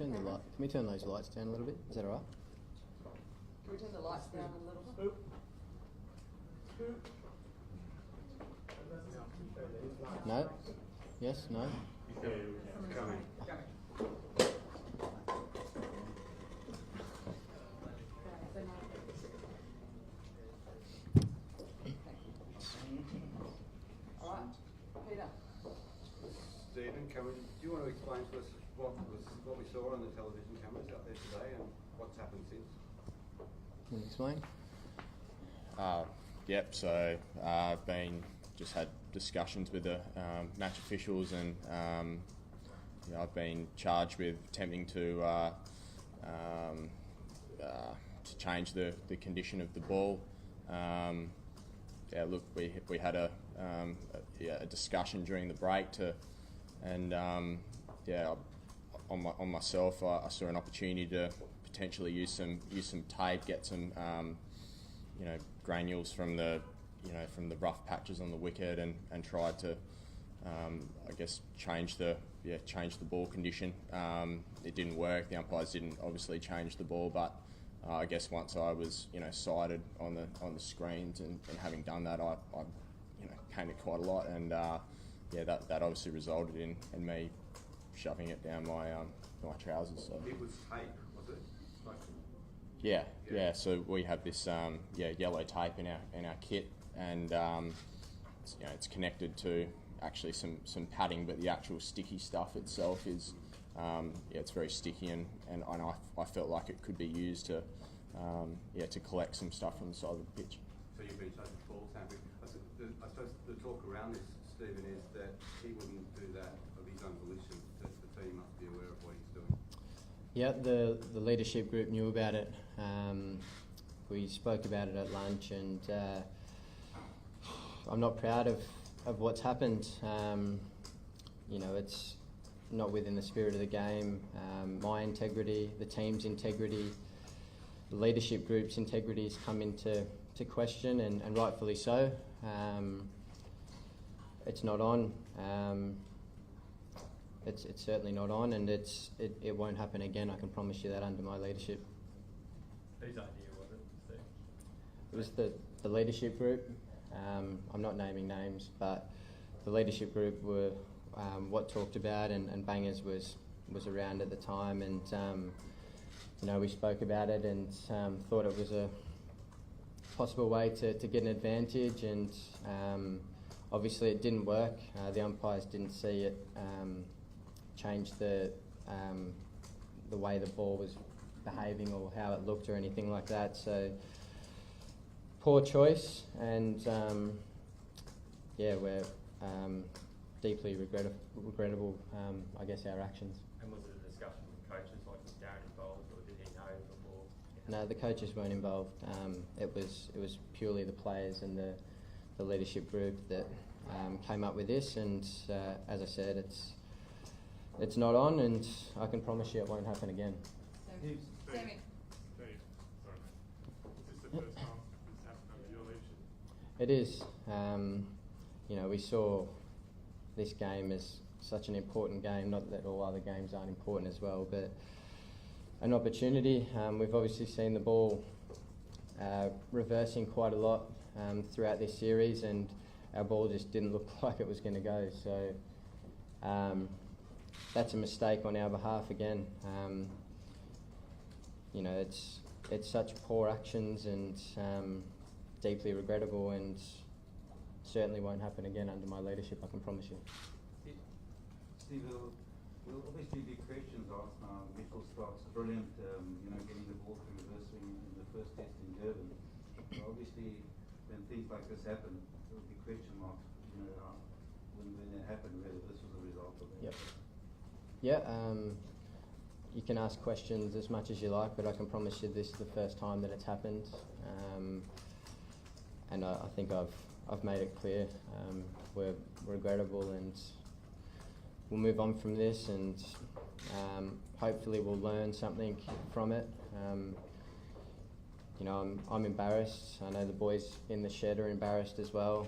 turn the light? Can we turn those lights down a little bit? Is that all right? Can we turn the lights down a little bit? No? Yes? No? Coming. Alright, Peter. Stephen, do you want to explain to us what we saw on the television cameras out there today and what's happened since? Can you explain? Yep, so I've just had discussions with the match officials, and I've been charged with attempting to change the condition of the ball. Look, we had a discussion during the break on myself, I saw an opportunity to potentially use some tape, get some granules from the rough patches on the wicket, and tried to change the ball condition. It didn't work. The umpires didn't obviously change the ball, but I guess once I was sighted on the screens and having done that, I came it quite a lot, and that obviously resulted in me shoving it down my trousers. So it was tape, was it? Yeah. So we have this yellow tape in our kit, and it's connected to actually some padding, but the actual sticky stuff itself is it's very sticky, and I felt like it could be used to collect some stuff from the side of the pitch. So you've been charged with ball tampering. I suppose the talk around this, Stephen, is that he wouldn't do that of his own volition. That the team must be aware of what he's doing. Yeah, the leadership group knew about it. We spoke about it at lunch, and I'm not proud of what's happened. It's not within the spirit of the game. My integrity, the team's integrity, the leadership group's integrity has come into question, and rightfully so. It's not on. It's certainly not on, and it won't happen again. I can promise you that under my leadership. Whose idea was it, Steve? It was the leadership group. I'm not naming names, but the leadership group were what talked about, and Bangers was around at the time, and we spoke about it and thought it was a possible way to get an advantage, and obviously it didn't work. The umpires didn't see it change the way the ball was behaving or how it looked or anything like that. So poor choice, and we're deeply regrettable. I guess our actions. And was it a discussion with coaches? Like, was Darren involved, or did he know before? No, the coaches weren't involved. It was purely the players and the leadership group that came up with this. And as I said, it's not on, and I can promise you it won't happen again. Sammy. Sorry, mate. Is this the first time it's happened under your leadership? It is. We saw this game as such an important game, not that all other games aren't important as well, but an opportunity. We've obviously seen the ball reversing quite a lot throughout this series, and our ball just didn't look like it was going to go. So that's a mistake on our behalf again. It's such poor actions, and deeply regrettable, and certainly won't happen again under my leadership, I can promise you. Steve, we'll obviously be questions asked now. Mitchell Stark's brilliant, getting the ball through reverse swing in the first test in Durban. So obviously, when things like this happen, there will be question marks, when it happened, whether this was a result of that. Yep. Yeah, you can ask questions as much as you like, but I can promise you this is the first time that it's happened. And I think I've made it clear. We're regrettable, and we'll move on from this, and hopefully we'll learn something from it. I'm embarrassed. I know the boys in the shed are embarrassed as well.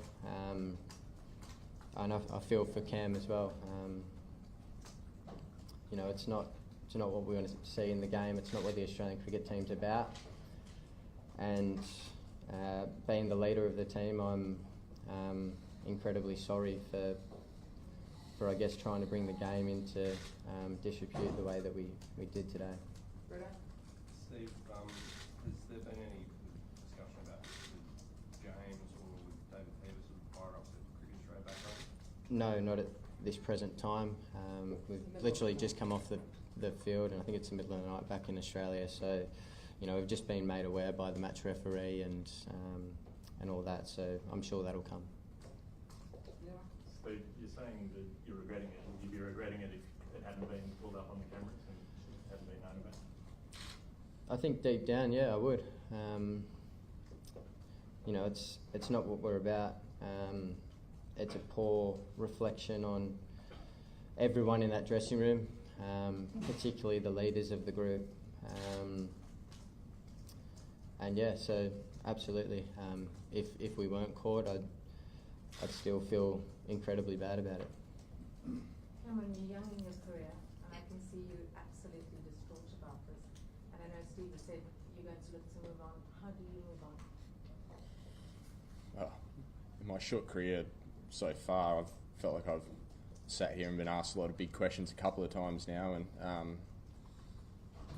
And I feel for Cam as well. It's not what we want to see in the game. It's not what the Australian cricket team's about. And being the leader of the team, I'm incredibly sorry for I guess trying to bring the game into disrepute the way that we did today. Bruno? Steve, has there been any discussion about James or with David Peters and fire up the Cricket Australia back home? No, not at this present time. We've literally just come off the field, and I think it's the middle of the night back in Australia. So, you know, we've just been made aware by the match referee and all that. So I'm sure that'll come. Yeah. Steve, you're saying that you're regretting it. Would you be regretting it if it hadn't been pulled up on the cameras and hadn't been known about? I think deep down, yeah, I would. You know, it's not what we're about. It's a poor reflection on everyone in that dressing room, particularly the leaders of the group. And yeah, so absolutely. If we weren't caught, I'd still feel incredibly bad about it. Cameron, you're young in your career, and I can see you absolutely distraught about this. And I know Steve has said you're going to look to move on. How do you move on? Well, in my short career so far, I've felt like I've sat here and been asked a lot of big questions a couple of times now, and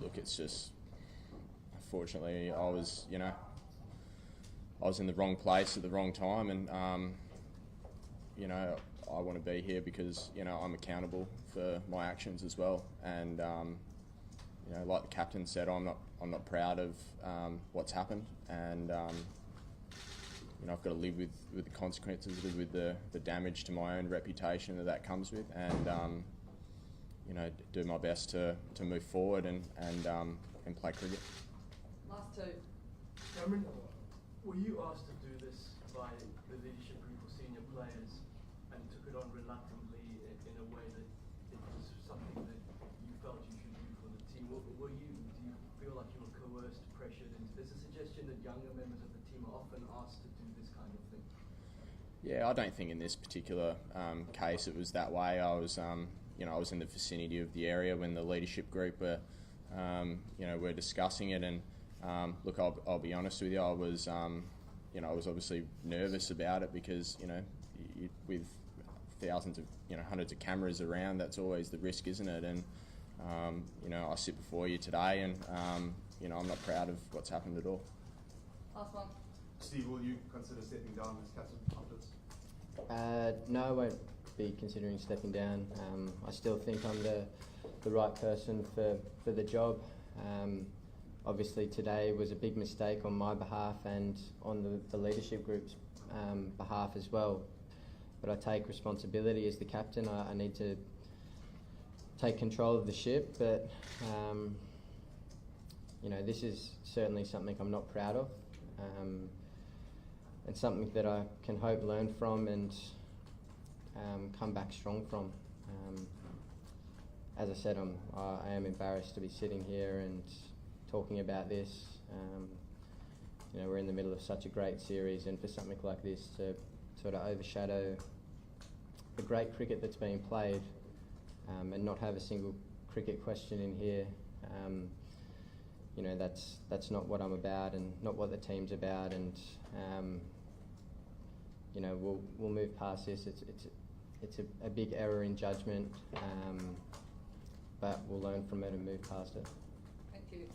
look, it's just, unfortunately, I was in the wrong place at the wrong time, and you know, I want to be here because, you know, I'm accountable for my actions as well, and you know, like the captain said, I'm not proud of what's happened, and you know, I've got to live with the consequences, live with the damage to my own reputation that comes with, and you know, do my best to move forward and play cricket. Last two. Cameron, were you asked to do this by the leadership group or senior players and took it on reluctantly in a way that it was something that you felt you should do for the team? Do you feel like you were coerced, pressured? And there's a suggestion that younger members of the team are often asked to do this kind of thing. Yeah, I don't think in this particular case it was that way. I was, you know, I was in the vicinity of the area when the leadership group were, you know, were discussing it. And look, I'll be honest with you, I was, you know, I was obviously nervous about it because, you know, with thousands of, you know, hundreds of cameras around, that's always the risk, isn't it? And you know, I sit before you today, and you know, I'm not proud of what's happened at all. Last one. Steve, will you consider stepping down as captain after this? No, I won't be considering stepping down. I still think I'm the right person for the job. Obviously today was a big mistake on my behalf and on the leadership group's behalf as well. But I take responsibility as the captain. I need to take control of the ship, but you know, this is certainly something I'm not proud of, and something that I can hope learn from and come back strong from. As I said, I am embarrassed to be sitting here and talking about this. You know, we're in the middle of such a great series, and for something like this to sort of overshadow the great cricket that's being played, and not have a single cricket question in here, you know, that's not what I'm about and not what the team's about, and you know, we'll move past this. It's a big error in judgment, but we'll learn from it and move past it. Thank you.